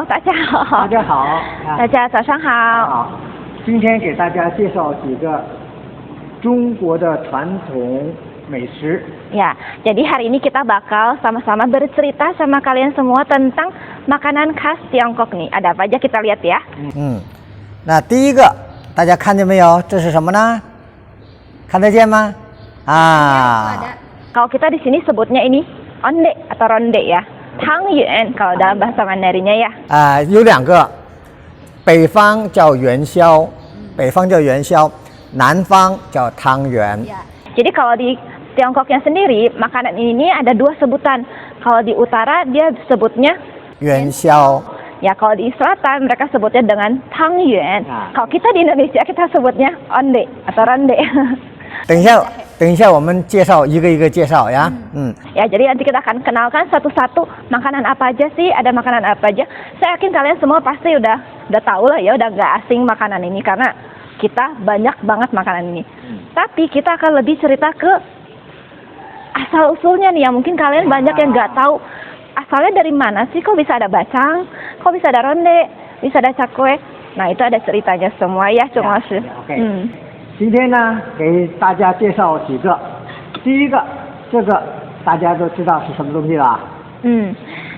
友，大家好。大家好，大家早上好。好，今天给大家介绍几个中国的传统美食。 Ya, jadi hari ini kita bakal sama-sama bercerita sama kalian semua tentang makanan khas Tiongkok nih. Ada apa aja kita lihat ya. 那第一个，大家看见没有？这是什么呢？看得见吗？啊， Kalau kita di sini sebutnya ini onde atau ronde ya. Tangyuan kalau dalam bahasa Mandarinnya ya. 有两个，北方叫元宵，南方叫汤圆。 Jadi kalau di Tiongkoknya sendiri, makanan ini ada dua sebutan. Kalau di utara dia sebutnya 元宵。 ya, kalau di selatan mereka sebutnya dengan tangyuan. Kalau kita di Indonesia kita sebutnya onde atau ronde. 等一下，我们介绍一个一个介绍呀。Ya, jadi nanti kita akan kenalkan satu-satu makanan apa aja sih, ada makanan apa aja. Saya yakin kalian semua pasti udah tahu lah ya, udah nggak asing makanan ini karena kita banyak banget makanan ini. Tapi kita akan lebih cerita ke asal usulnya nih ya. Mungkin kalian banyak yang nggak tahu asalnya dari mana sih, kok bisa ada bacang, kok bisa ada ronde, bisa ada cakwe. Nah, itu ada ceritanya semua ya, Chung Laoshi. 今天呢，给大家介绍几个。第一个，这个大家都知道是什么东西了。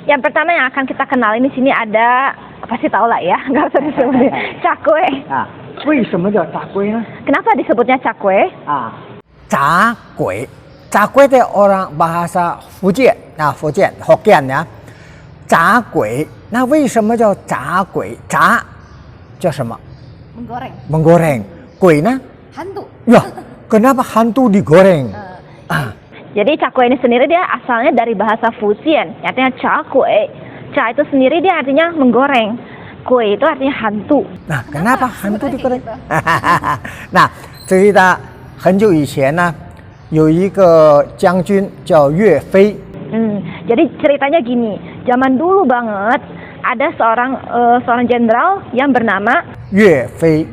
Yang pertama yang akan kita kenalin di sini ada, pasti tahu lah ya, nggak usah disebutin, cakwe. 为什么叫炸龟呢？ Kenapa disebutnya cakwe? 炸鬼，炸鬼的 orang bahasa 福建Hokkien ya， 炸鬼。那为什么叫炸鬼？炸叫什么 ？menggoreng。鬼呢？ Hantu. Ya, kenapa hantu digoreng? Jadi cakwe ini sendiri dia asalnya dari bahasa Fujian, artinya cakwe. Ca itu sendiri dia artinya menggoreng. Kue itu artinya hantu. Nah, kenapa hantu digoreng? Nah, cerita 很久以前呢，有一个将军叫岳飞。 Jadi ceritanya gini, zaman dulu banget ada seorang jenderal yang bernama 岳飞。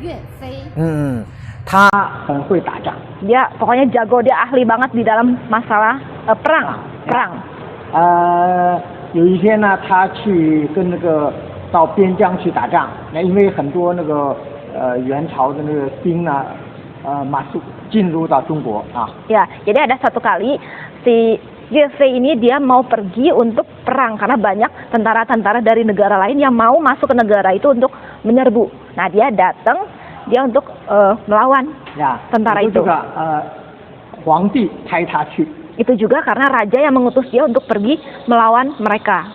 他很会打仗。 Dia pokoknya jago, dia ahli banget di dalam masalah perang. 有一天呢，他去跟到边疆去打仗，那因为很多元朝的兵呢，masuk 进入到中国啊。 Ya, jadi ada satu kali si Yue Fei ini dia mau pergi untuk perang karena banyak tentara-tentara dari negara lain yang mau masuk ke negara itu untuk menyerbu. Nah, dia datang untuk melawan tentara itu. Itu juga karena raja yang mengutus dia untuk pergi melawan mereka.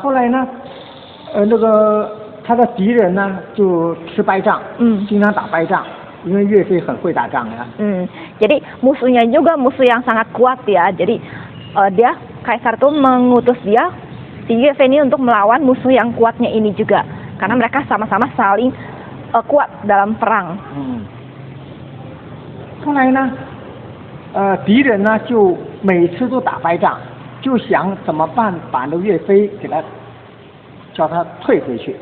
后来呢，他的敌人呢就吃败仗，经常打败仗，因为岳飞很会打仗呀。 Jadi musuhnya juga musuh yang sangat kuat ya. Jadi dia kaisar tuh mengutus dia si Yue Fei ini untuk melawan musuh yang kuatnya ini juga. Karena mereka sama-sama saling kuat dalam perang. 后来呢，敌人呢就每次都打败仗，就想怎么办把岳飞叫他退回去。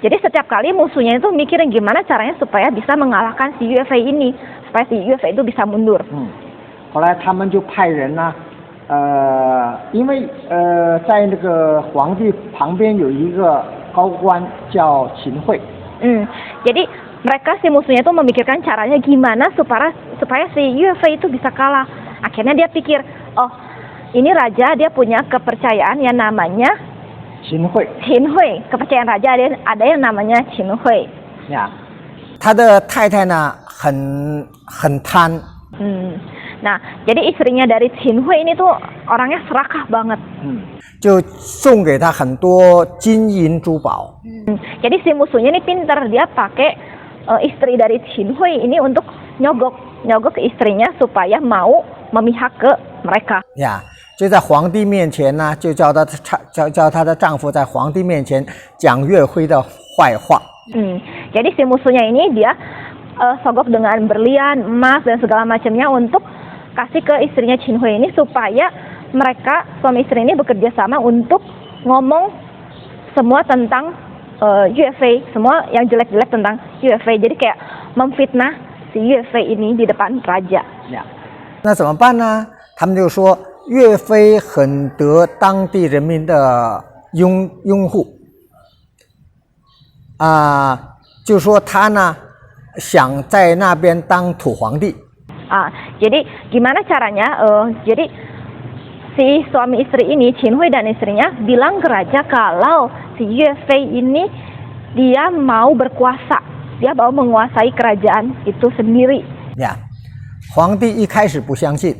Jadi setiap kali musuhnya itu mikirin gimana caranya supaya bisa mengalahkan si Yue Fei ini, supaya si Yue Fei itu bisa mundur. 后来他们就派人呢，因为在皇帝旁边有一个高官叫秦桧。 Jadi mereka si musuhnya itu memikirkan caranya gimana supaya si Yue Fei itu bisa kalah. Akhirnya dia pikir, oh ini raja dia punya kepercayaan yang namanya 秦桧。 Kepercayaan raja ada yang namanya 秦桧。 他的太太呢很贪。 Nah, jadi istrinya dari 秦桧 ini tuh orangnya serakah banget. 就送给他很多金银珠宝。 Jadi si musuhnya ini pintar, dia pakai istri dari 秦桧 ini untuk nyogok ke istrinya supaya mau memihak ke mereka. 就在皇帝面前呢，就叫她的丈夫在皇帝面前讲岳飞的坏话。 Jadi si musuhnya ini dia sogok dengan berlian, emas dan segala macamnya untuk kasih ke istrinya 秦桧 ini supaya mereka suami istri ini bekerja sama untuk ngomong semua tentang Yue Fei, semua yang jelek-jelek tentang Yue Fei. Jadi kayak memfitnah si Yue Fei ini di depan raja. 那怎么办呢？他们就说岳飞很得当地人民的拥护，就说他呢想在那边当土皇帝。Jadi gimana caranya? Jadi si suami istri ini, Qin Hui dan istrinya bilang ke raja kalau si Yue Fei ini dia mau berkuasa, dia mau menguasai kerajaan itu sendiri. 呀，皇帝一开始不相信，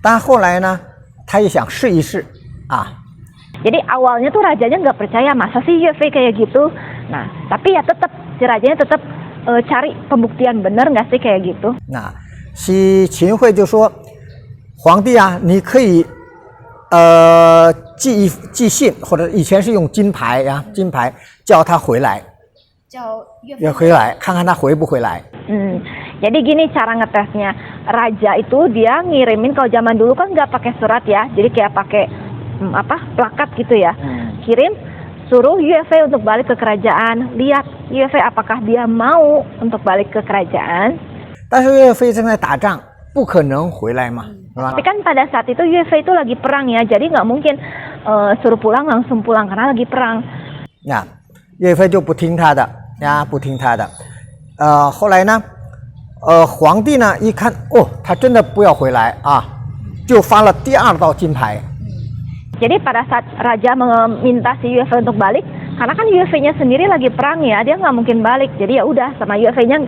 但后来呢，他也想试一试啊。Jadi awalnya tuh rajanya nggak percaya, masa sih Yue Fei kayak gitu. Nah, tapi ya tetap si rajanya tetap cari pembuktian bener nggak sih kayak gitu. 那西秦桧就说：“皇帝啊，你可以寄信，或者以前是用金牌呀，金牌叫他回来，要回来看看他回不回来。” Jadi gini cara ngetesnya. Raja itu dia ngirimin, kalau zaman dulu kan nggak pakai surat ya, jadi kayak pakai plakat gitu ya. Kirim, suruh Yue Fei untuk balik ke kerajaan. Lihat Yue Fei apakah dia mau untuk balik ke kerajaan. 但是岳飞正在打仗，不可能回来嘛，是吧？ Tapi kan pada saat itu Yue Fei itu lagi perang ya, jadi nggak mungkin suruh pulang langsung pulang karena lagi perang. 那岳飞就不听他的呀，不听他的。后来呢，皇帝呢一看，他真的不要回来啊，就发了第二道金牌。 Jadi pada saat raja meminta si Yue Fei untuk balik, karena kan Yue Fei-nya sendiri lagi perang ya, dia nggak mungkin balik. Jadi ya udah sama Yue Fei-nya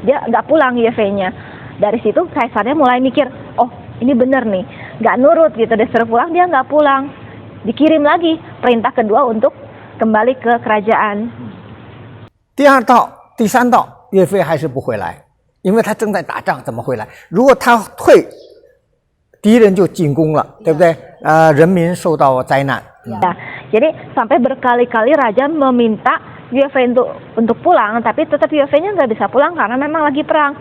dia nggak pulang Yue Fei-nya. Dari situ kaisarnya mulai mikir, oh ini bener nih, nggak nurut gitu, disuruh pulang dia nggak pulang. Dikirim lagi perintah kedua untuk kembali ke kerajaan. 第二道、第三道，岳飞还是不回来，因为他正在打仗，怎么回来？如果他退，敌人就进攻了，对不对？人民受到灾难。 Ya, jadi sampai berkali-kali raja meminta Yue Fei untuk pulang, tapi tetap Yue Fei-nya nggak bisa pulang karena memang lagi perang.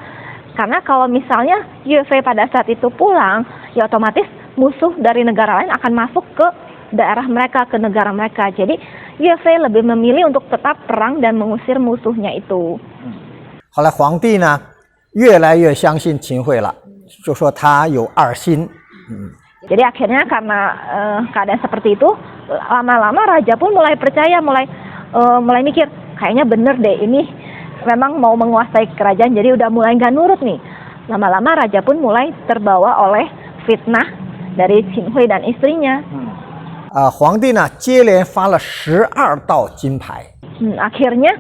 Karena kalau misalnya Yue Fei pada saat itu pulang, ya otomatis musuh dari negara lain akan masuk ke daerah mereka, ke negara mereka. Jadi Yue Fei lebih memilih untuk tetap perang dan mengusir musuhnya itu. 后来皇帝呢，越来越相信秦桧了，就说他有二心。Jadi akhirnya karena keadaan seperti itu, lama-lama raja pun mulai percaya, mulai mikir, kayaknya bener deh ini memang mau menguasai kerajaan, jadi udah mulai nggak nurut nih. Lama-lama raja pun mulai terbawa oleh fitnah dari Qin Hui dan istrinya. 皇帝呢接连发了12道金牌。 Akhirnya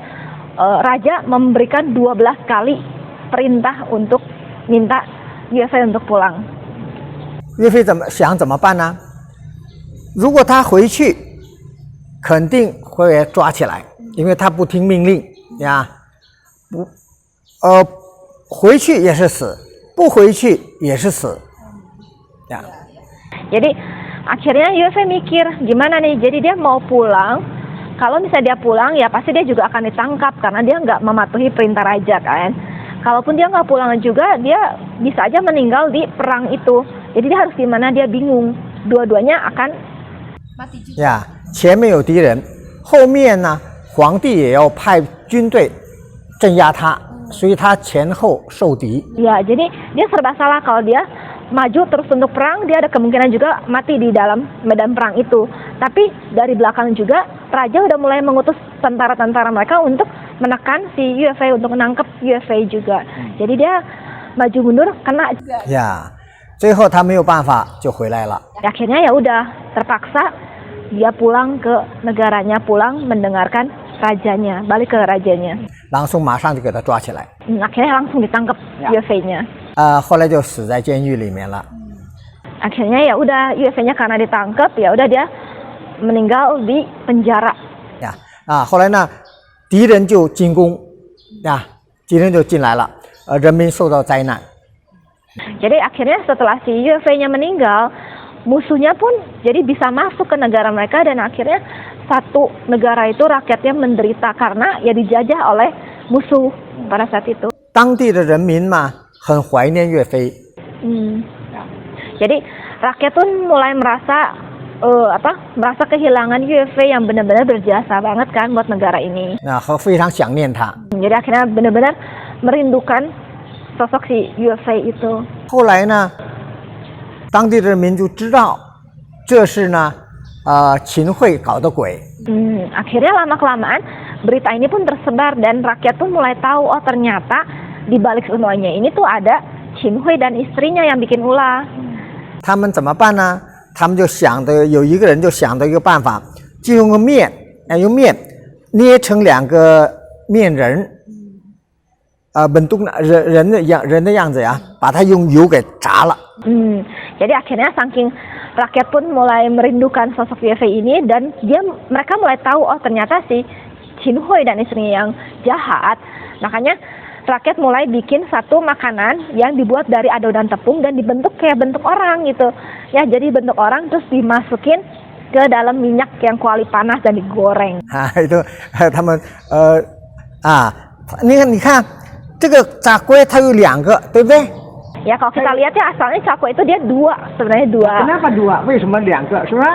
raja memberikan 12 kali perintah untuk minta Yue Fei untuk pulang. 岳飞怎么办呢？如果他回去，肯定会被抓起来，因为他不听命令呀。回去也是死，不回去也是死，呀。 Jadi akhirnya Yue Fei mikir gimana nih, jadi dia mau pulang. Kalau misalnya dia pulang ya pasti dia juga akan ditangkap karena dia nggak mematuhi perintah raja kan. Kalaupun dia nggak pulang juga, dia bisa aja meninggal di perang itu. Jadi dia harus gimana, dia bingung. Dua-duanya akan mati juga. 呀，前面有敌人，后面呢，皇帝也要派军队镇压他，所以他前后受敌。 Ya, jadi dia serba salah. Kalau dia maju terus untuk perang, dia ada kemungkinan juga mati di dalam medan perang itu. Tapi dari belakang juga, raja udah mulai mengutus tentara-tentara mereka untuk menekan si Yue Fei, untuk menangkap Yue Fei juga. Jadi dia maju mundur, kena juga. 呀，最后他没有办法就回来了。 Akhirnya ya udah terpaksa dia pulang ke negaranya, pulang mendengarkan rajanya, balik ke rajanya. 郎松马上就给他抓起来， Akhirnya langsung ditangkap Yue Fei-nya. 后来就死在监狱里面了。 Akhirnya ya udah Yue Fei-nya karena ditangkap, ya udah dia meninggal di penjara. 呀，后来呢，敌人就进攻，呀，敌人就进来了，人民受到灾难。 Jadi akhirnya setelah si Yue Fei-nya meninggal, musuhnya pun jadi bisa masuk ke negara mereka, dan akhirnya satu negara itu rakyatnya menderita karena ya dijajah oleh musuh pada saat itu. 当地的人民嘛，很怀念岳飞。 Jadi rakyat pun mulai merasa merasa kehilangan Yue Fei yang benar-benar berjasa banget kan buat negara ini. 非常想念他。 Jadi akhirnya benar-benar merindukan sosok si Yue Fei itu. 后来呢，当地的人民就知道这是呢，秦桧搞的鬼。 Akhirnya lama-kelamaan berita ini pun tersebar dan rakyat pun mulai tahu, oh ternyata di balik semuanya ini tuh ada Qin Hui dan istrinya yang bikin ulah. 他们怎么办呢？他们就想的有一个人就想到一个办法，就用个面，用面捏成2个面人，bentuk人的样子呀，把它用油给炸了。 Jadi akhirnya saking rakyat pun mulai merindukan sosok Ye Fei ini dan mereka mulai tahu, oh ternyata si Qin Hui dan istrinya yang jahat. Makanya rakyat mulai bikin satu makanan yang dibuat dari adonan tepung dan dibentuk kayak bentuk orang gitu. Ya, jadi bentuk orang terus dimasukin ke dalam minyak yang kuali panas dan digoreng. Itu 他们你看这个炸龟它有2个，对不对？ Ya kalau kita lihat ya asalnya cakwe itu dia sebenarnya dua. Kenapa 2？ 为什么2个？是不是？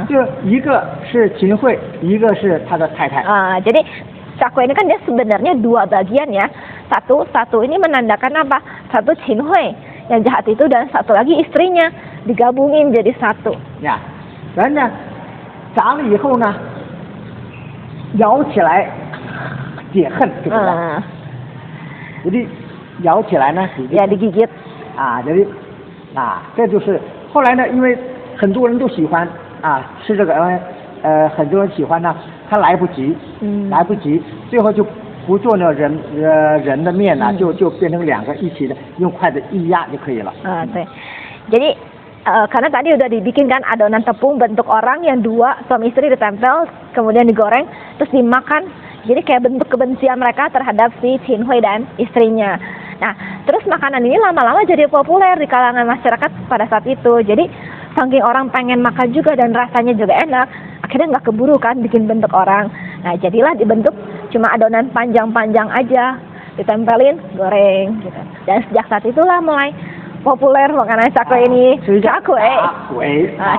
就一个是秦桧，一个是他的太太。Jadi cakwe ini kan dia sebenarnya 2 bagian ya. Satu ini menandakan apa? Satu Qin Hui yang jahat itu dan satu lagi istrinya digabungin jadi satu. Ya, 然后呢，炸了以后呢，咬起来解恨，对不对？jadi 咬起来呢， ya digigit. jadi 这就是后来呢，因为很多人都喜欢吃这个，很多人喜欢呢，他来不及，最后就不做那人的面了，就变成2个一起的，用筷子一压就可以了。对， jadi karena tadi udah dibikin kan adonan tepung bentuk orang yang 2 suami istri ditempel kemudian digoreng terus dimakan, jadi kayak bentuk kebencian mereka terhadap si Qin Hui dan istrinya. Nah, terus makanan ini lama-lama jadi populer di kalangan masyarakat pada saat itu. Jadi saking orang pengen makan juga dan rasanya juga enak, akhirnya nggak keburu kan bikin bentuk orang. Nah, jadilah dibentuk cuma adonan panjang-panjang aja, ditempelin, goreng gitu. Dan sejak saat itulah mulai populer makanan cakwe ini. Cakwe.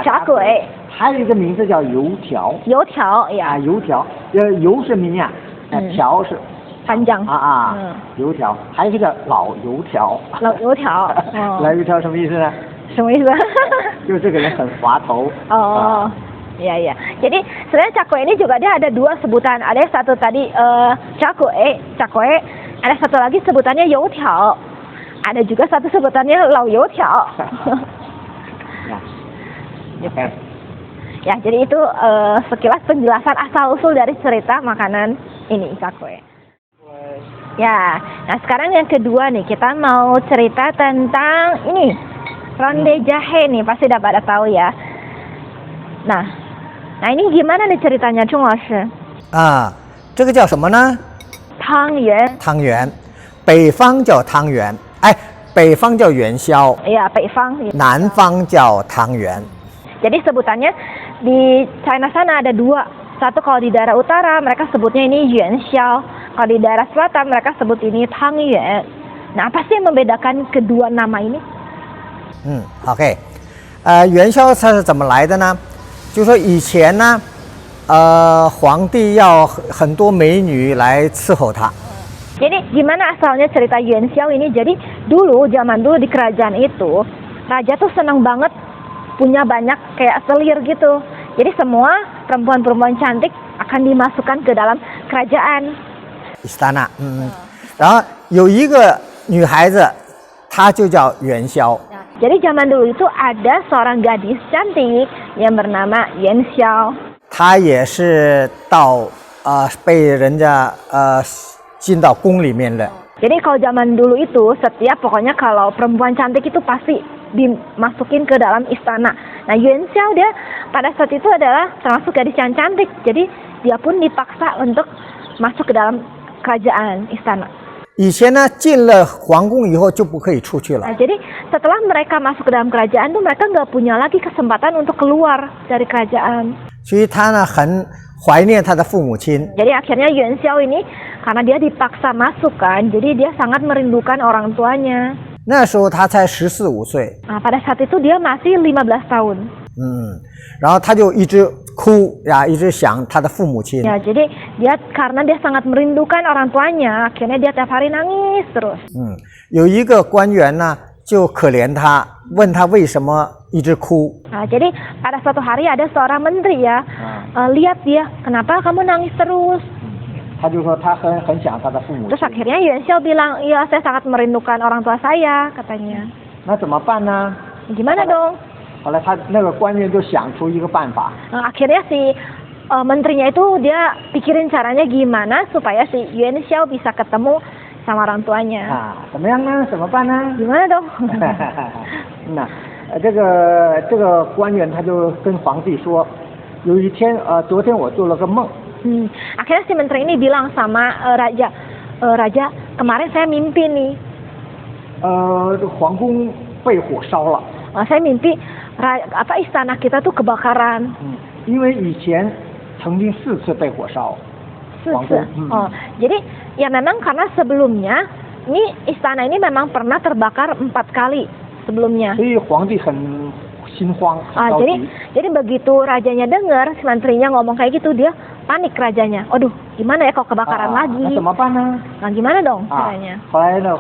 Cakwe. 还有一个名字叫油条。油条呀。油条，油是明呀，条是 panjang. 油条，还有一个叫老油条。老油条。老油条什么意思呢？什么意思？就是这个人很滑头。Iya. Jadi sebenarnya cakwe ini juga dia ada 2 sebutan. Ada yang satu tadi cakwe, ada satu lagi sebutannya youtiao. Ada juga satu sebutannya lau youtiao. Ya, jadi itu sekilas penjelasan asal usul dari cerita makanan ini cakwe. Ya, nah sekarang yang kedua nih, kita mau cerita tentang ini ronde jahe nih, pasti udah pada tahu ya. Nah ini gimana nih ceritanya, Chung Laoshi? 这个叫什么呢？汤圆。汤圆，北方叫汤圆，北方叫元宵。Ya, 北方。南方叫汤圆。 Jadi sebutannya di China sana ada 2. Satu kalau di daerah utara mereka sebutnya ini yuanxiao, kalau di daerah selatan mereka sebut ini tangyuan. Nah, apa sih yang membedakan kedua nama ini? OK， 元宵它是怎么来的呢？就说以前呢，皇帝要很多美女来伺候他。 Jadi gimana asalnya cerita yuanxiao ini? Jadi zaman dulu di kerajaan itu, raja tuh senang banget punya banyak kayak selir gitu. Jadi semua perempuan-perempuan cantik akan dimasukkan ke dalam kerajaan. Istana. 然后有一个女孩子，她就叫元宵。 Jadi zaman dulu itu ada seorang gadis cantik yang bernama Yuan Xiao. 她也是到被人家进到宫里面的。 Jadi kalau zaman dulu itu pokoknya kalau perempuan cantik itu pasti dimasukin ke dalam istana. Nah, Yuan Xiao dia pada saat itu adalah termasuk gadis yang cantik. Jadi dia pun dipaksa untuk masuk ke dalam kerajaan istana. 以前呢，进了皇宫以后就不可以出去了。 Nah, jadi setelah mereka masuk ke dalam kerajaan tuh mereka nggak punya lagi kesempatan untuk keluar dari kerajaan. 所以她呢很怀念她的父母亲。 Jadi akhirnya Yuan Xiao ini karena dia dipaksa masuk kan, jadi dia sangat merindukan orang tuanya. 那时候她才14、15岁。 Nah, pada saat itu dia masih 15 tahun. 然后她就一直哭呀，一直想她的父母亲。 Ya, jadi karena dia sangat merindukan orang tuanya, akhirnya dia tiap hari nangis terus. 有一个官员呢就可怜她，问她为什么一直哭。 Nah, jadi pada suatu hari ada seorang menteri ya, lihat dia, kenapa kamu nangis terus? 他就说他很想他的父母 Terus 亲， akhirnya Yuan Xiao bilang, iya saya sangat merindukan orang tua saya, katanya. 那怎么办呢？ Gimana dong? 后来他那个官员就想出一个办法， Akhirnya si menterinya itu dia pikirin caranya gimana supaya si Yuan Xiao bisa ketemu sama orang tuanya. 啊，怎么样呢？怎么办呢？ Gimana dong? 那这个官员他就跟皇帝说，有一天昨天我做了个梦， Akhirnya si menteri ini bilang sama raja, raja kemarin saya mimpi nih, 这个皇宫被火烧了， saya mimpi istana kita tuh kebakaran. 因为以前曾经4次被火烧， 4 Oh, jadi ya memang karena sebelumnya ini istana ini memang pernah terbakar 4 kali sebelumnya. 所以皇帝很心慌，很着急。 Jadi begitu rajanya dengar si menterinya ngomong kayak gitu, dia panik rajanya. Aduh, gimana ya kalau kebakaran 那 lagi? 怎么办呢？ Nah, gimana dong 啊 caranya?，后来呢，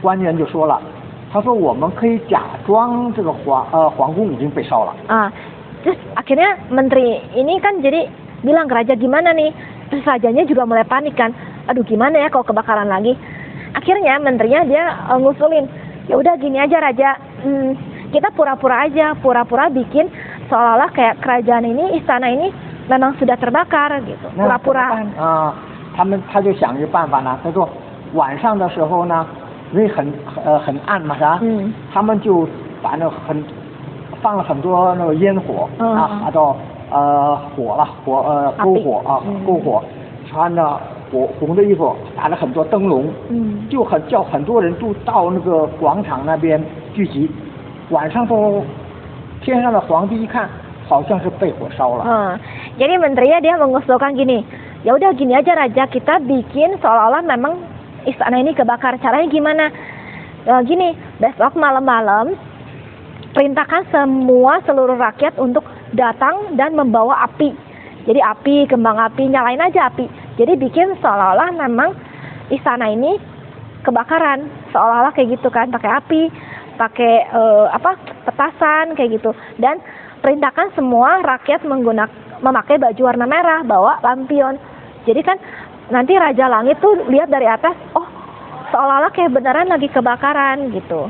官员就说了，他说我们可以假装这个皇宫已经被烧了。 Terus akhirnya menteri ini kan jadi bilang ke raja gimana nih? Terus rajanya juga mulai panik kan. Aduh, gimana ya kalau kebakaran lagi? Akhirnya menterinya dia ngusulin, ya udah gini aja raja, kita pura-pura aja, pura-pura bikin seolah-olah kayak kerajaan ini, istana ini memang sudah terbakar gitu, 那 pura-pura. 他就想一个办法呢，他说晚上的时候呢，因为很暗嘛，是吧？他们就把那放了很多那个烟火拿到篝火篝火，穿着红的衣服，打了很多灯笼，就叫很多人都到那个广场那边聚集。晚上都天上的皇帝一看，好像是被火烧了。 Jadi menterinya dia mengusulkan gini, ya udah gini aja raja, kita bikin seolah-olah memang istana ini kebakar. Caranya gimana? Gini, besok malam-malam perintahkan seluruh rakyat untuk datang dan membawa api. Jadi api, kembang api, nyalain aja api. Jadi bikin seolah-olah memang istana ini kebakaran, seolah-olah kayak gitu kan, pakai api, pakai petasan kayak gitu. Dan perintahkan semua rakyat memakai baju warna merah, bawa lampion. Jadi kan nanti Raja Langit tuh lihat dari atas, oh seolah-olah kayak beneran lagi kebakaran gitu.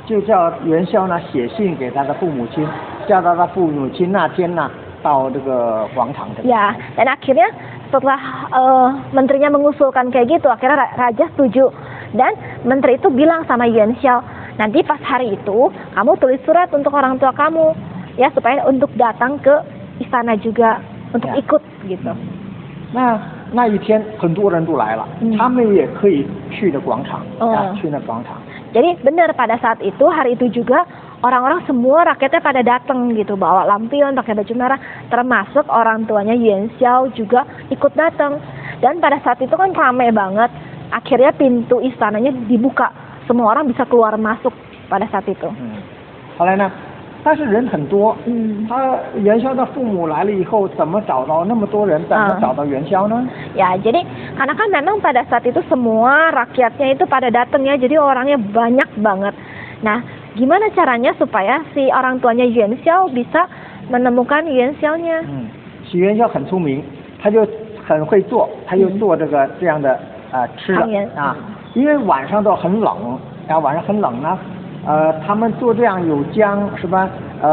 就叫元宵呢写信给他的父母亲，叫他的父母亲那天呢到这个广场这里。 Ya, dan akhirnya setelah menterinya mengusulkan kayak gitu, akhirnya raja setuju. Dan menteri itu bilang sama Yuan Xiao, nanti pas hari itu kamu tulis surat untuk orang tua kamu, ya supaya untuk datang ke istana juga untuk ikut gitu. 那一天很多人都来了，他们也可以去那广场，去那广场。 Jadi benar pada saat itu, hari itu juga orang-orang semua rakyatnya pada datang gitu, bawa lampion, pakai baju merah, termasuk orang tuanya Yuan Xiao juga ikut datang. Dan pada saat itu kan ramai banget, akhirnya pintu istananya dibuka, semua orang bisa keluar masuk pada saat itu. 后来呢，但是人很多，他元宵的父母来了以后，怎么找到那么多人？怎么找到元宵呢？ Ya, jadi karena kan memang pada saat itu semua rakyatnya itu pada datang ya, jadi orangnya banyak banget. Nah, gimana caranya supaya si orang tuanya Yuan Xiao bisa menemukan Yuan Xiao-nya? 许元宵很聪明，他就很会做，他就做这样的吃的啊，因为晚上都很冷，晚上很冷呢，他们做这样有姜是吧？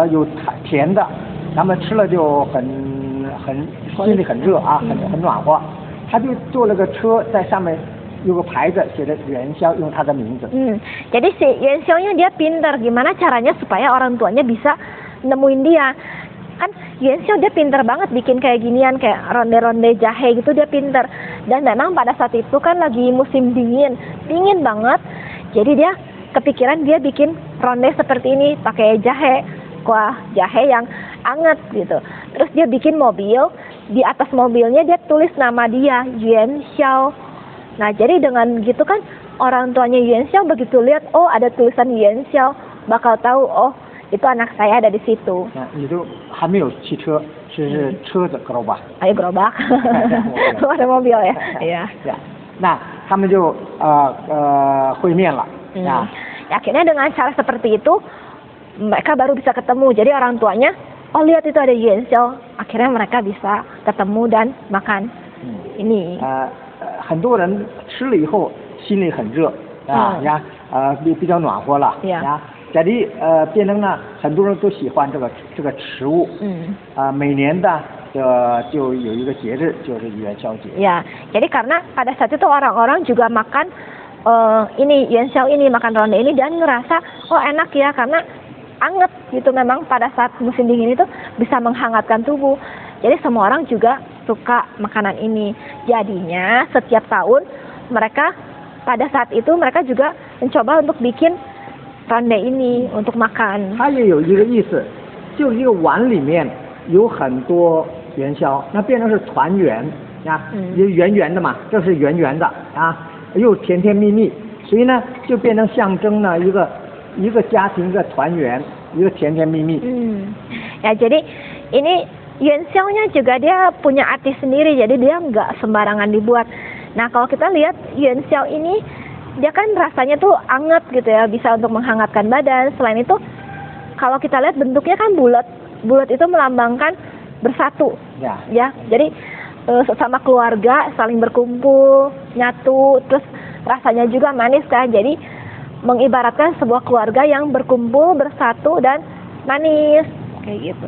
有甜的，他们吃了就心里很热啊，很暖和。他就做了个车，在上面有个牌子写着元宵，用他的名字。 Jadi si Yuan Xiao-nya dia pintar, gimana caranya supaya orang tuanya bisa nemuin dia. Kan Yuan Xiao dia pintar banget bikin kayak ginian, kayak ronde-ronde jahe gitu, dia pintar. Dan memang pada saat itu kan lagi musim dingin banget. Jadi dia kepikiran dia bikin ronde seperti ini pakai jahe, kuah jahe yang anget gitu. Terus dia bikin mobil, di atas mobilnya dia tulis nama dia Yuan Xiao. Nah jadi dengan gitu kan orang tuanya Yuan Xiao begitu lihat, oh ada tulisan Yuan Xiao, bakal tahu oh itu anak saya ada di situ. 你都还没有汽车，是车子gerobak。 Ayo gerobak. Ada mobil ya. Iya. Ya. Nah, 他们就会面了。 Akhirnya dengan cara seperti itu mereka baru bisa ketemu. Jadi orang tuanya, oh lihat itu ada Yuan Xiao, akhirnya mereka bisa ketemu dan makan ini. 很多人吃了以后心里很热比较暖和了jadi变成了很多人都喜欢这个食物。每年的就有一个节日就是元宵节。Ya, jadi karena pada saat itu orang-orang juga makan ini Yuan Xiao ini, makan ronde ini dan ngerasa oh enak ya karena anget gitu, memang pada saat musim dingin itu bisa menghangatkan tubuh. Jadi semua orang juga suka makanan ini. Jadinya setiap tahun mereka pada saat itu mereka juga mencoba untuk bikin ronde ini untuk makan. 它也有一个意思，就是一个碗里面有很多元宵，那变成是团圆圆圆的嘛，这是圆圆的又甜甜蜜蜜，所以呢就变成象征了一个家庭的团圆，一个甜甜蜜蜜。Ya jadi ini Yuan Xiao-nya juga dia punya arti sendiri, jadi dia nggak sembarangan dibuat. Nah kalau kita lihat Yuan Xiao ini, dia kan rasanya tuh anget gitu ya, bisa untuk menghangatkan badan. Selain itu, kalau kita lihat bentuknya kan bulat, bulat itu melambangkan bersatu. Ya, jadi sesama keluarga saling berkumpul, nyatu, terus rasanya juga manis kan. Jadi mengibaratkan sebuah keluarga yang berkumpul, bersatu dan manis kayak gitu.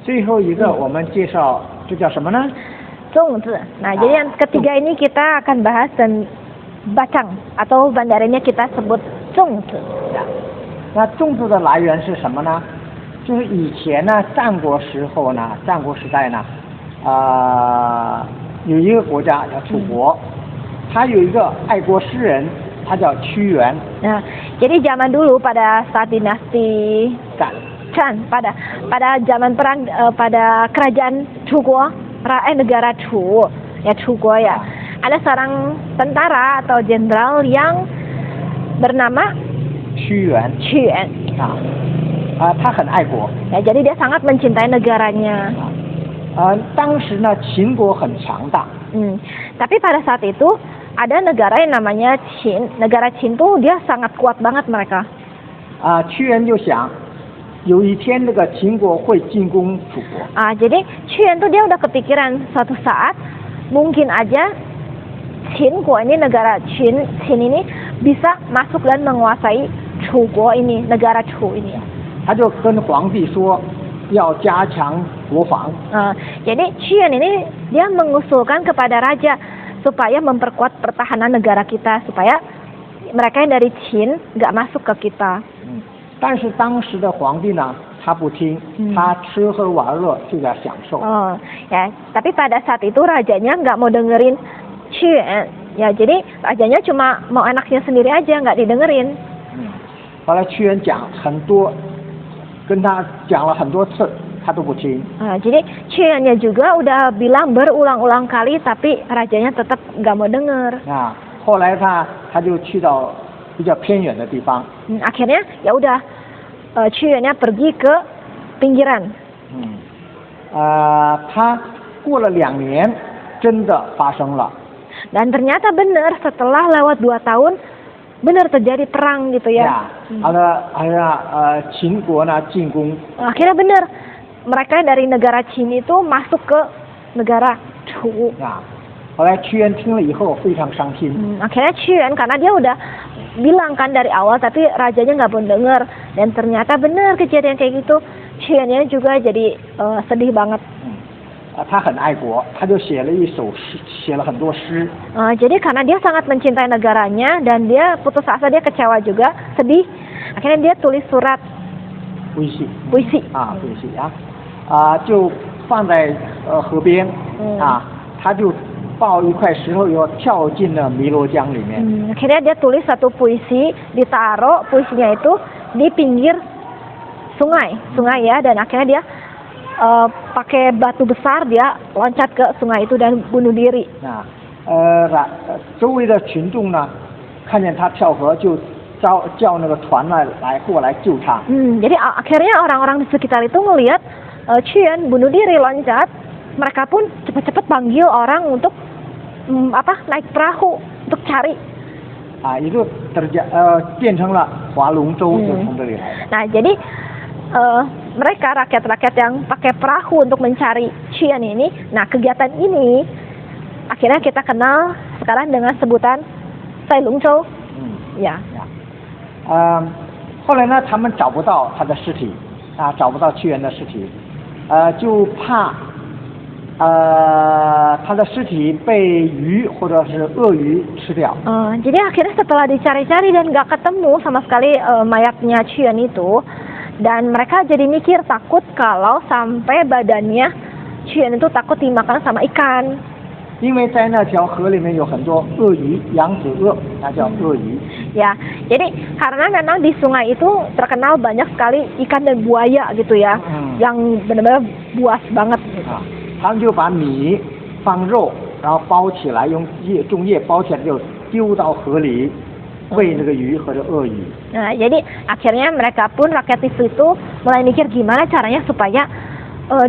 最后一个我们介绍这叫什么呢？粽子。Nah, jadi yang ketiga ini kita akan bahas dan bacang atau Mandarinnya kita sebut 粽子。那粽子的来源是什么呢？就是以前呢，战国时代呢，有一个国家叫楚国，他有一个爱国诗人，他叫屈原。Nah, jadi zaman dulu pada saat dinasti Chan, pada zaman perang pada kerajaan Chuguo, negara Chu, ya Chuguo ya. Ada seorang tentara atau jenderal yang bernama 屈原。他很爱国。Ya, jadi dia sangat mencintai negaranya. 当时呢，秦国很强大。Tapi pada saat itu ada negara yang namanya Qin. Negara Qin tuh dia sangat kuat banget mereka. 屈原就想。有一天那个秦国会进攻楚国。Jadi Qin tuh dia udah kepikiran suatu saat mungkin aja Qinguo ini, negara Qin ini bisa masuk dan menguasai Chuguo ini, negara Chu ini. 他就跟皇帝说要加强国防。Jadi Qin ini dia mengusulkan kepada raja supaya memperkuat pertahanan negara kita supaya mereka yang dari Qin nggak masuk ke kita. 但是当时的皇帝呢，他不听，他吃喝玩乐就在享受。Ya, tapi pada saat itu rajanya nggak mau dengerin Qin. Ya, jadi rajanya cuma mau anaknya sendiri aja, nggak didengerin. 后来屈原跟他讲了很多次，他都不听。Jadi Qin-nya juga udah bilang berulang-ulang kali, tapi rajanya tetap nggak mau denger. 后来他就去到比较偏远的地方。Akhirnya ya udah Qin-nya pergi ke pinggiran. 他过了2年，真的发生了。Dan ternyata benar setelah lewat 2 tahun benar terjadi perang gitu ya. Qin国呢进攻。Akhirnya benar mereka dari negara Qin itu masuk ke negara Chu. 后来屈原听了以后非常伤心。Akhirnya Qin karena dia udah bilang kan dari awal tapi rajanya nggak mau dengar dan ternyata benar kejadian kayak gitu. Qin-nya juga jadi sedih banget. 他很爱国，他就写了很多诗。Jadi karena dia sangat mencintai negaranya dan dia putus asa, dia kecewa juga, sedih. Akhirnya dia tulis surat puisi. 就放在河边他就抱一块石头，又跳进了汨罗江里面。Akhirnya dia tulis satu puisi, ditaruh puisinya itu di pinggir sungai ya, dan akhirnya dia pakai batu besar dia loncat ke sungai itu dan bunuh diri. 周围的群众呢，看见他跳河就叫那个船过来救他。Jadi akhirnya orang-orang di sekitar itu ngelihat Qin bunuh diri loncat, mereka pun cepat-cepat panggil orang untuk naik perahu untuk cari 啊，也就变成了划龙舟，就从这里来的。 Nah, jadi mereka rakyat-rakyat yang pakai perahu untuk mencari Qian ini, nah kegiatan ini akhirnya kita kenal sekarang dengan sebutan Sai Long Zhou. 呀，后来呢，他们找不到他的尸体，啊，找不到屈原的尸体，就怕他的尸体被鱼或者是鳄鱼吃掉。 jadi akhirnya setelah dicari-cari dan nggak ketemu sama sekali mayatnya Qian itu, dan mereka jadi mikir takut kalau sampai badannya Qian itu takut dimakan sama ikan. 因为在那条河里面有很多鳄鱼，扬子鳄，那叫鳄鱼。 Ya, jadi karena memang di sungai itu terkenal banyak sekali ikan dan buaya gitu ya, yang benar-benar buas banget gitu. 他们就把米放肉，然后包起来，用粽叶包起来，就丢到河里喂那个鱼和这鳄鱼。 Nah, jadi akhirnya mereka pun rakyat di situ mulai mikir gimana caranya supaya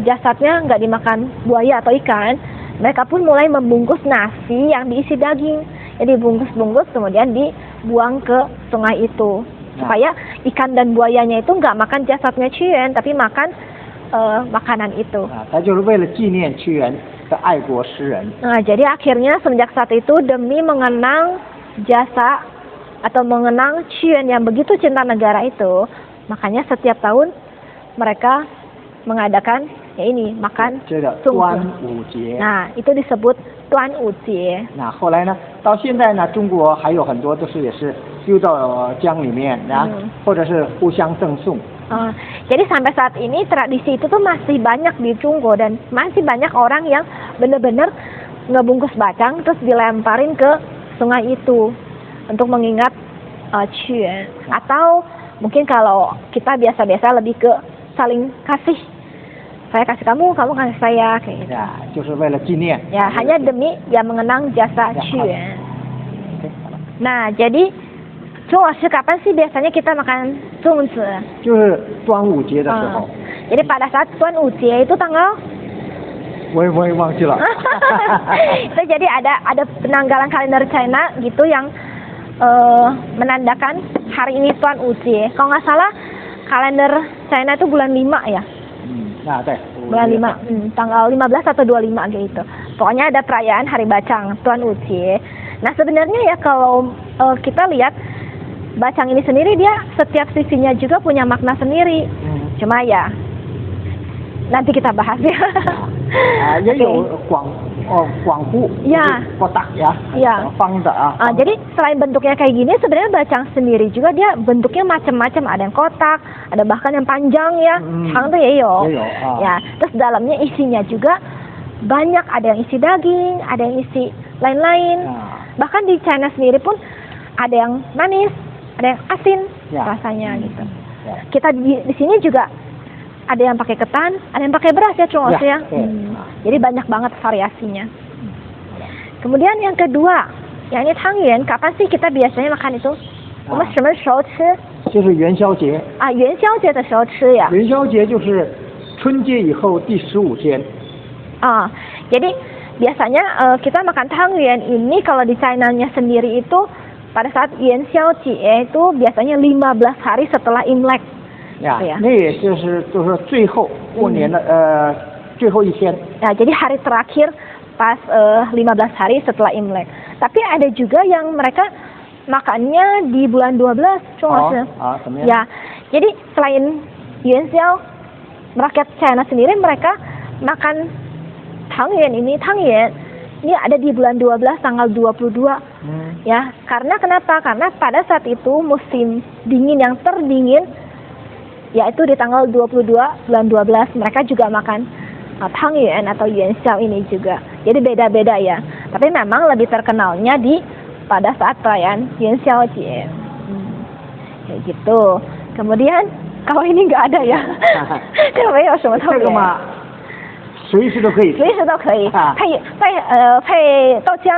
jasadnya nggak dimakan buaya atau ikan. Mereka pun mulai membungkus nasi yang diisi daging. Jadi bungkus-bungkus kemudian dibuang ke sungai itu. Supaya ikan dan buayanya itu nggak makan jasadnya Qian, tapi makan makanan itu. 他就是为了纪念屈原的爱国诗人。 Nah, jadi akhirnya semenjak saat itu demi mengenang jasa atau mengenang Qian yang begitu cinta negara itu, makanya setiap tahun mereka mengadakan ya ini makan 这叫端午节。 Nah, itu disebut Tuan Ujie. 那后来呢，到现在呢，中国还有很多都是也是丢到江里面，啊，或者是互相赠送。 Jadi sampai saat ini tradisi itu tuh masih banyak di Chunggo dan masih banyak orang yang benar-benar ngebungkus bacang terus dilemparin ke sungai itu untuk mengingat Qian. Atau mungkin kalau kita biasa-biasa lebih ke saling kasih. Saya kasih kamu, kamu kasih saya kayak gitu. 呀，就是为了纪念。 Ya, hanya demi ya mengenang jasa Qian. Nah, jadi Chung老师 kapan sih biasanya kita makan zongzi? 就是端午节的时候。 Jadi pada saat Tuan Ujie itu tanggal 我也忘记了。 itu jadi ada penanggalan kalender China gitu yang menandakan hari ini Tuan Ujie. Kalau nggak salah kalender China itu bulan 5 ya. Nah, deh. Bulan 5, tanggal 15 atau 25 gitu. Pokoknya ada perayaan hari bacang Tuan Ujie. Nah, sebenarnya ya kalau kita lihat bacang ini sendiri dia setiap sisinya juga punya makna sendiri. Cuma ya nanti kita bahas ya. 也有广户 Ya. kotak ya. Ya. 方的啊。 Jadi selain bentuknya kayak gini, sebenarnya bacang sendiri juga dia bentuknya macam-macam. Ada yang kotak, ada bahkan yang panjang ya. Hang tuh ya. Ya, terus dalamnya isinya juga banyak. Ada yang isi daging, ada yang isi lain-lain. Bahkan di China sendiri pun ada yang manis, ada yang asin rasanya gitu. Kita di sini juga ada yang pakai ketan, ada yang pakai beras ya, Chung ya. Jadi banyak banget variasinya. Kemudian yang kedua, yang ini tangyuan, kapan sih kita biasanya makan itu? 我们什么时候吃？ 就是元宵节。 元宵节的时候吃呀。 元宵节就是春节以后第15天。 Jadi biasanya kita makan tangyuan ini kalau di China-nya sendiri itu pada saat Yuan Xiao Jie itu biasanya 15 hari setelah Imlek. 呀，那也就是最后过年的最后一天。 Ya, jadi hari terakhir pas 15 hari setelah Imlek. Tapi ada juga yang mereka makannya di bulan 12, cuma ya. Jadi selain Yuan Xiao, rakyat China sendiri mereka makan tangyuan ini ada di bulan 12 tanggal 22. Ya, karena kenapa? Karena pada saat itu musim dingin yang terdingin yaitu di tanggal 22 bulan 12 mereka juga makan tangyuan atau yuan xiao ini juga. Jadi beda-beda ya. Tapi memang lebih terkenalnya pada saat perayaan Yuan Xiao Jie. Kayak gitu. Kemudian kalau ini nggak ada ya. 这个嘛，随时都可以。随时都可以。配豆浆。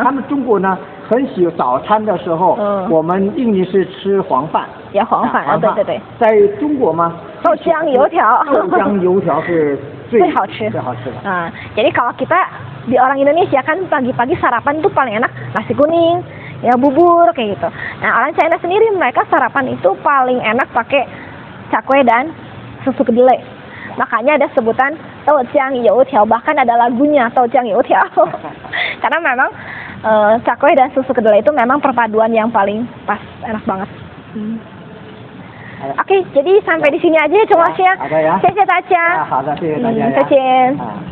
他们中国呢很喜欢早餐的时候，我们印尼是吃黄饭。 Ya 黄饭 对。 在中国嘛， 豆浆油条。 豆浆油条是最好吃的。 Jadi kalau kita di orang Indonesia kan pagi-pagi sarapan tuh paling enak nasi kuning, ya bubur kayak gitu. Nah orang China sendiri mereka sarapan itu paling enak pakai cakwe dan susu kedelai. Makanya ada sebutan doujiang youqiao, bahkan ada lagunya doujiang youqiao. Karena memang cakwe dan susu kedelai itu memang perpaduan yang paling pas, enak banget. Oke, jadi sampai di sini aja ya, Chong Lasia. Ada ya. 谢谢大家。好的，谢谢大家呀。再见。啊